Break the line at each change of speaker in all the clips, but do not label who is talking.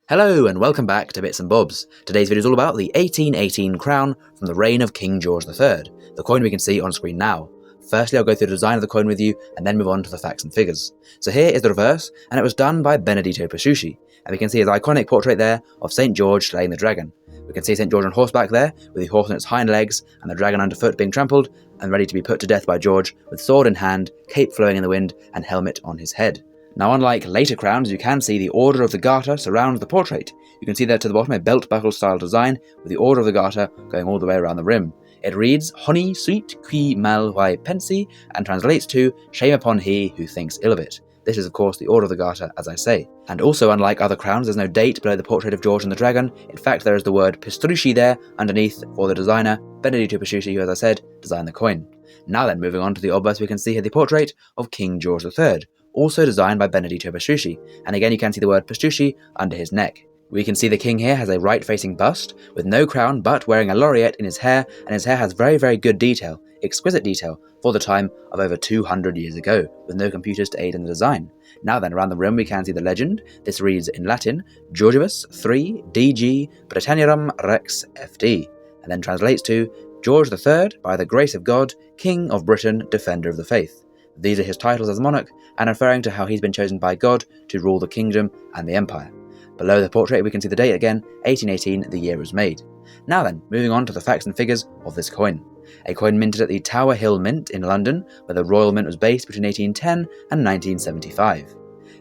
Hello and welcome back to Bits and Bobs. Today's video is all about the 1818 crown from the reign of King George III, the coin we can see on screen now. Firstly, I'll go through the design of the coin with you and then move on to the facts and figures. So here is the reverse, and it was done by Benedetto Pesciucci, and we can see his iconic portrait there of St. George slaying the dragon. We can see St. George on horseback there, with the horse on its hind legs and the dragon underfoot being trampled and ready to be put to death by George, with sword in hand, cape flowing in the wind and helmet on his head. Now, unlike later crowns, you can see the Order of the Garter surrounds the portrait. You can see there to the bottom a belt buckle style design with the Order of the Garter going all the way around the rim. It reads, Honi soit qui mal y pense, and translates to, shame upon he who thinks ill of it. This is of course the Order of the Garter, as I say. And also, unlike other crowns, there's no date below the portrait of George and the dragon. In fact, there is the word Pistrucci there underneath for the designer, Benedetto Pesciucci, who, as I said, designed the coin. Now then, moving on to the obverse, we can see here the portrait of King George III, also designed by Benedetto Pesciucci, and again you can see the word Pesciucci under his neck. We can see the king here has a right-facing bust, with no crown but wearing a laureate in his hair, and his hair has very good detail, exquisite detail, for the time of over 200 years ago, with no computers to aid in the design. Now then, around the rim we can see the legend. This reads in Latin, Georgius III DG Britanniarum Rex FD, and then translates to, George III, by the grace of God, King of Britain, Defender of the Faith. These are his titles as monarch, and referring to how he's been chosen by God to rule the kingdom and the empire. Below the portrait we can see the date again, 1818, the year it was made. Now then, moving on to the facts and figures of this coin. A coin minted at the Tower Hill Mint in London, where the Royal Mint was based between 1810 and 1975.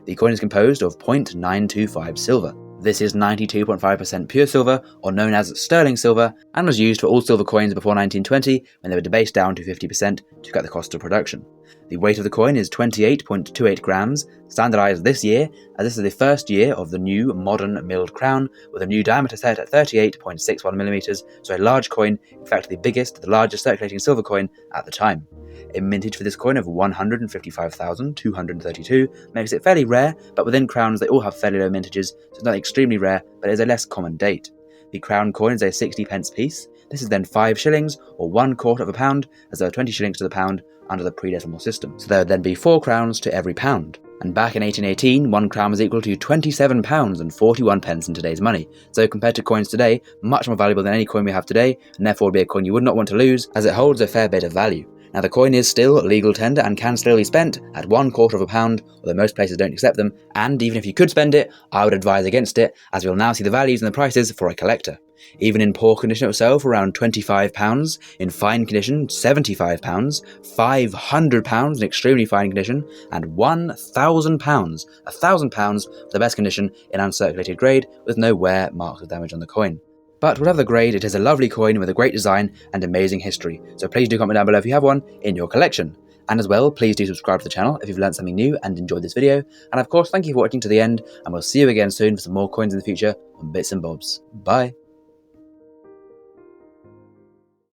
The coin is composed of 0.925 silver. This is 92.5% pure silver, or known as sterling silver, and was used for all silver coins before 1920, when they were debased down to 50% to cut the cost of production. The weight of the coin is 28.28 grams, standardised this year, as this is the first year of the new modern milled crown, with a new diameter set at 38.61mm, so a large coin, in fact the largest circulating silver coin at the time. A mintage for this coin of 155,232 makes it fairly rare, but within crowns they all have fairly low mintages, so it's not extremely rare, but it is a less common date. The crown coin is a 60p piece. This is then 5 shillings, or 1/4 of a pound, as there are 20 shillings to the pound under the pre-decimal system. So there would then be 4 crowns to every pound. And back in 1818, 1 crown was equal to £27 and 41 pence in today's money. So compared to coins today, much more valuable than any coin we have today, and therefore would be a coin you would not want to lose, as it holds a fair bit of value. Now the coin is still legal tender and can still be spent at 1/4 of a pound, although most places don't accept them, and even if you could spend it, I would advise against it, as we'll now see the values and the prices for a collector. Even in poor condition it will sell for around £25, in fine condition £75, £500 in extremely fine condition, and £1,000, £1,000 for the best condition in uncirculated grade with no wear, marks or damage on the coin. But whatever the grade, it is a lovely coin with a great design and amazing history, so please do comment down below if you have one in your collection. And as well, please do subscribe to the channel if you've learned something new and enjoyed this video, and of course thank you for watching to the end, and we'll see you again soon for some more coins in the future on Bits and Bobs. Bye!